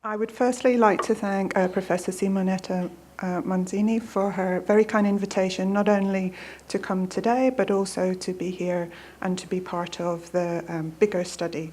I would firstly like to thank Professor Simonetta Manzini for her very kind invitation, not only to come today, but also to be here and to be part of the bigger study.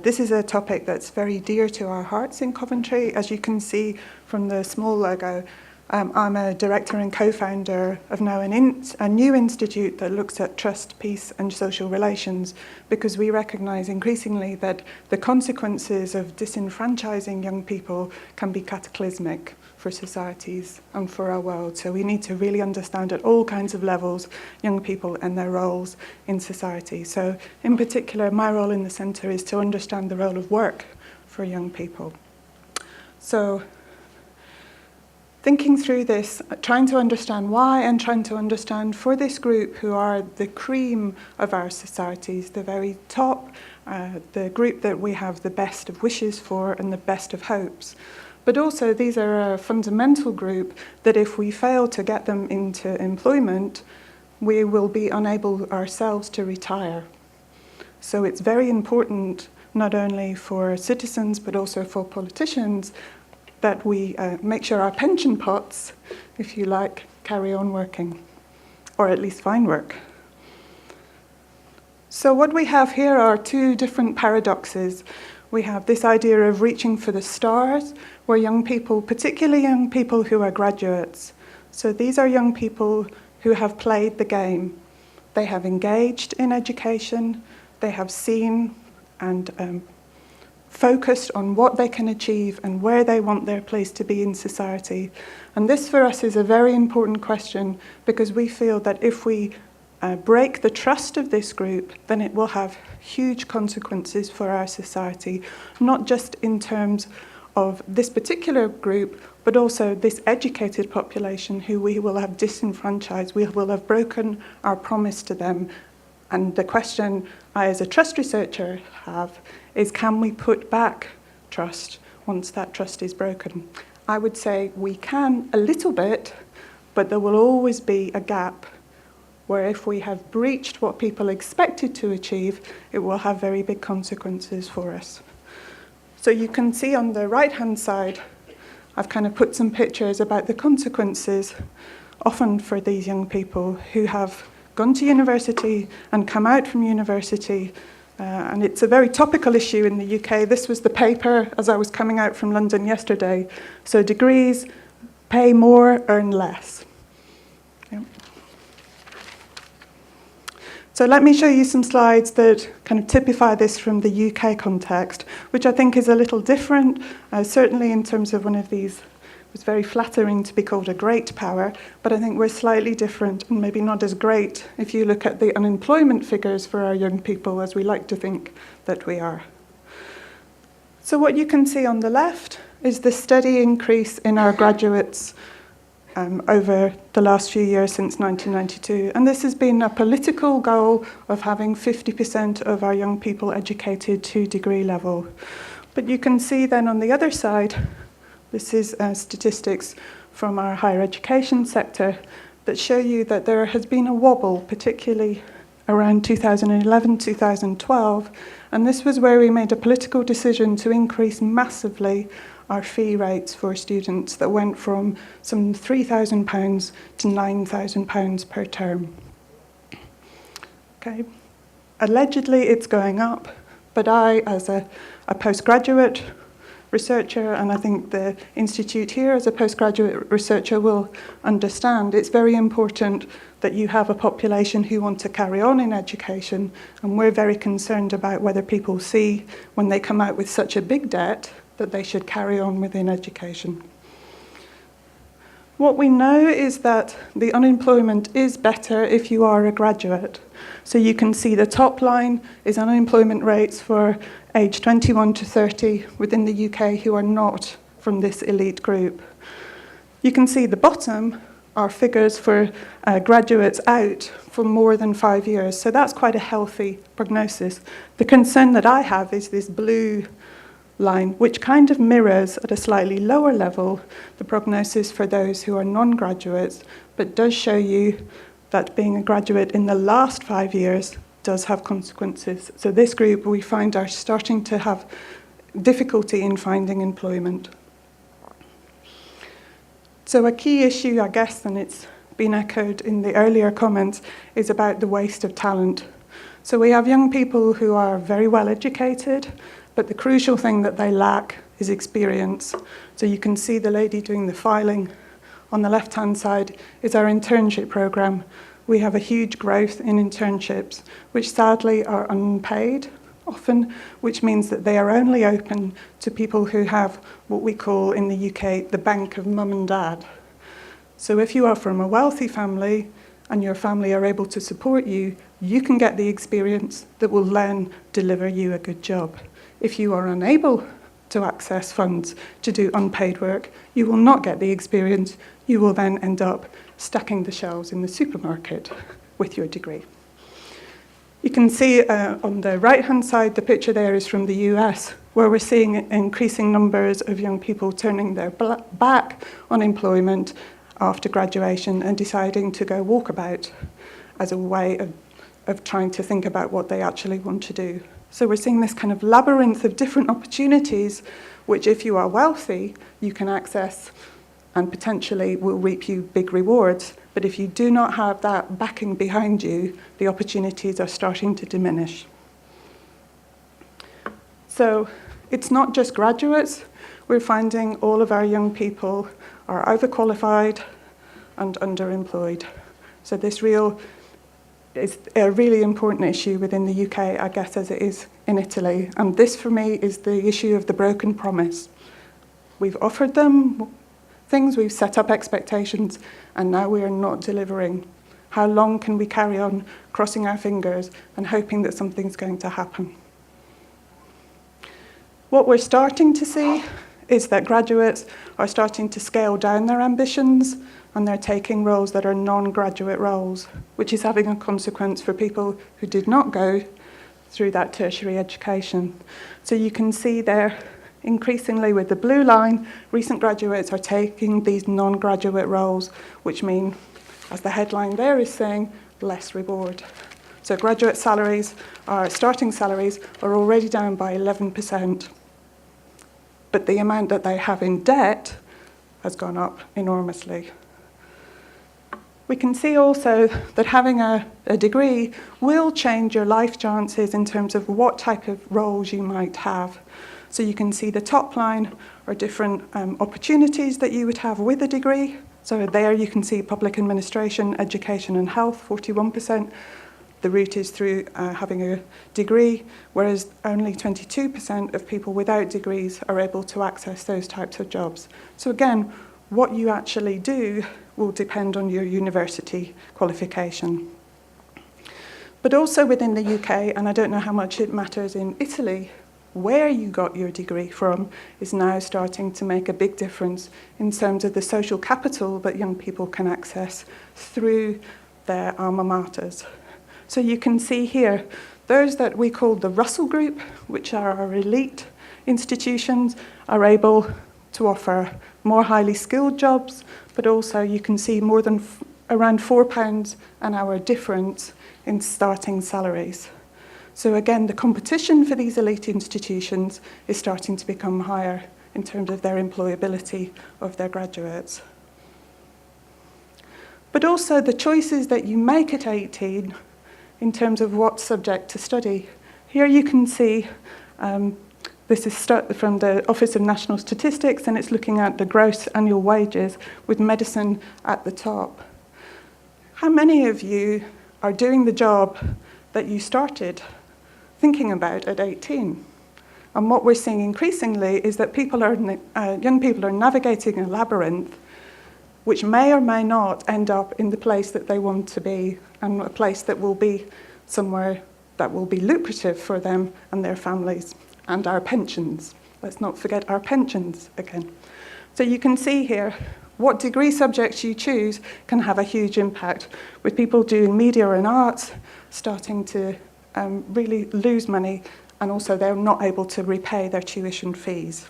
This is a topic that's very dear to our hearts in Coventry. As you can see from the small logo, I'm a director and co-founder of now a new institute that looks at trust, peace and social relations, because we recognise increasingly that the consequences of disenfranchising young people can be cataclysmic for societies and for our world. So we need to really understand at all kinds of levels young people and their roles in society. So in particular, my role in the centre is to understand the role of work for young people. So thinking through this, trying to understand why and trying to understand for this group who are the cream of our societies, the very top, the group that we have the best of wishes for and the best of hopes. But also these are a fundamental group that if we fail to get them into employment, we will be unable ourselves to retire. So it's very important, not only for citizens, but also for politicians, that we make sure our pension pots, if you like, carry on working, or at least find work. So what we have here are two different paradoxes. We have this idea of reaching for the stars, where young people, particularly young people who are graduates, so these are young people who have played the game. They have engaged in education, they have seen and focused on what they can achieve and where they want their place to be in society. And this for us is a very important question, because we feel that if we break the trust of this group, then it will have huge consequences for our society, not just in terms of this particular group, but also this educated population who we will have disenfranchised. We will have broken our promise to them. And the question I, as a trust researcher, have is, can we put back trust once that trust is broken? I would say we can a little bit, but there will always be a gap where if we have breached what people expected to achieve, it will have very big consequences for us. So you can see on the right-hand side, I've kind of put some pictures about the consequences, often for these young people who have gone to university and come out from university. And it's a very topical issue in the UK. This was the paper as I was coming out from London yesterday. So degrees, pay more, earn less. Yeah. So let me show you some slides that kind of typify this from the UK context, which I think is a little different, certainly in terms of one of these. It's very flattering to be called a great power, but I think we're slightly different and maybe not as great if you look at the unemployment figures for our young people, as we like to think that we are. So what you can see on the left is the steady increase in our graduates over the last few years since 1992. And this has been a political goal of having 50% of our young people educated to degree level. But you can see then on the other side, this is statistics from our higher education sector that show you that there has been a wobble, particularly around 2011, 2012, and this was where we made a political decision to increase massively our fee rates for students that went from some £3,000 to £9,000 per term. Okay. Allegedly it's going up, but I, as a postgraduate researcher, and I think the institute here as a postgraduate researcher will understand, it's very important that you have a population who want to carry on in education, and we're very concerned about whether people see when they come out with such a big debt that they should carry on within education. What we know is that the unemployment is better if you are a graduate. So you can see the top line is unemployment rates for age 21 to 30 within the UK who are not from this elite group. You can see the bottom are figures for graduates out for more than 5 years. So that's quite a healthy prognosis. The concern that I have is this blue line, which kind of mirrors at a slightly lower level the prognosis for those who are non-graduates, but does show you that being a graduate in the last 5 years does have consequences. So this group we find are starting to have difficulty in finding employment. So a key issue, I guess, and it's been echoed in the earlier comments, is about the waste of talent. So we have young people who are very well educated, but the crucial thing that they lack is experience. So you can see the lady doing the filing on the left-hand side is our internship program. We have a huge growth in internships, which sadly are unpaid often, which means that they are only open to people who have what we call in the UK the bank of mum and dad. So if you are from a wealthy family and your family are able to support you, you can get the experience that will then deliver you a good job. If you are unable to access funds to do unpaid work, you will not get the experience. You will then end up stacking the shelves in the supermarket with your degree. You can see on the right-hand side, the picture there is from the US, where we're seeing increasing numbers of young people turning their back on employment after graduation and deciding to go walkabout as a way of trying to think about what they actually want to do. So we're seeing this kind of labyrinth of different opportunities, which if you are wealthy, you can access and potentially will reap you big rewards. But if you do not have that backing behind you, the opportunities are starting to diminish. So it's not just graduates. We're finding all of our young people are overqualified and underemployed. So this is a really important issue within the UK, I guess, as it is in Italy. And this, for me, is the issue of the broken promise. We've offered them things, we've set up expectations, and now we are not delivering. How long can we carry on crossing our fingers and hoping that something's going to happen? What we're starting to see is that graduates are starting to scale down their ambitions, and they're taking roles that are non-graduate roles, which is having a consequence for people who did not go through that tertiary education. So you can see there, increasingly with the blue line, recent graduates are taking these non-graduate roles, which mean, as the headline there is saying, less reward. So graduate salaries, starting salaries, are already down by 11%. But the amount that they have in debt has gone up enormously. We can see also that having a degree will change your life chances in terms of what type of roles you might have. So you can see the top line are different opportunities that you would have with a degree. So there you can see public administration, education and health, 41%. The route is through having a degree, whereas only 22% of people without degrees are able to access those types of jobs. So again, what you actually do will depend on your university qualification. But also within the UK, and I don't know how much it matters in Italy, where you got your degree from is now starting to make a big difference in terms of the social capital that young people can access through their alma maters. So you can see here, those that we call the Russell Group, which are our elite institutions, are able to offer more highly skilled jobs, but also you can see more than around £4 an hour difference in starting salaries. So again, the competition for these elite institutions is starting to become higher in terms of their employability of their graduates. But also the choices that you make at 18 in terms of what subject to study. Here you can see, this is from the Office of National Statistics, and it's looking at the gross annual wages with medicine at the top. How many of you are doing the job that you started thinking about at 18? And what we're seeing increasingly is that young people are navigating a labyrinth which may or may not end up in the place that they want to be, and a place that will be somewhere that will be lucrative for them and their families, and our pensions. Let's not forget our pensions again. So you can see here, what degree subjects you choose can have a huge impact, with people doing media and arts starting to really lose money, and also they're not able to repay their tuition fees.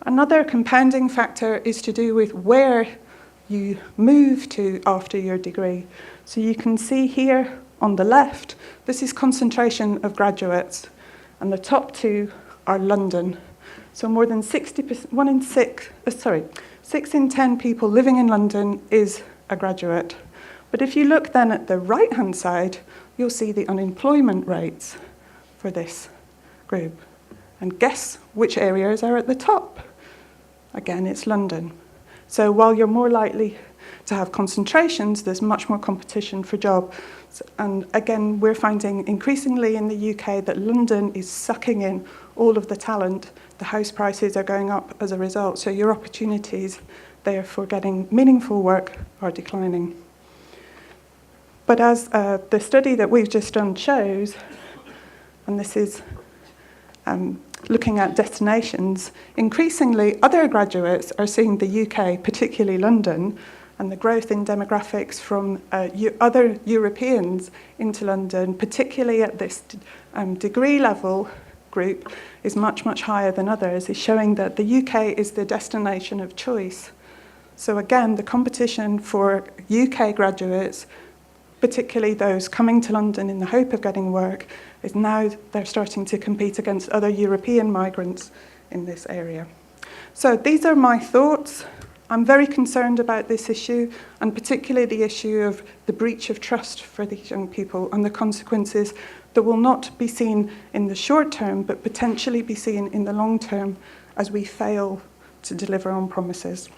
Another compounding factor is to do with where you move to after your degree. So you can see here on the left, this is concentration of graduates. and the top two are London. So more than 60%, 6 in 10 people living in London is a graduate. But if you look then at the right-hand side, you'll see the unemployment rates for this group. And guess which areas are at the top? Again, it's London. So while you're more likely to have concentrations, there's much more competition for jobs. And again, we're finding increasingly in the UK that London is sucking in all of the talent. The house prices are going up as a result, so your opportunities there for getting meaningful work are declining. But as the study that we've just done shows, and this is looking at destinations, increasingly other graduates are seeing the UK, particularly London, and the growth in demographics from other Europeans into London, particularly at this degree level group, is much, much higher than others, is showing that the UK is the destination of choice. So again, the competition for UK graduates, particularly those coming to London in the hope of getting work, is now they're starting to compete against other European migrants in this area. So these are my thoughts. I'm very concerned about this issue, and particularly the issue of the breach of trust for these young people and the consequences that will not be seen in the short term, but potentially be seen in the long term as we fail to deliver on promises.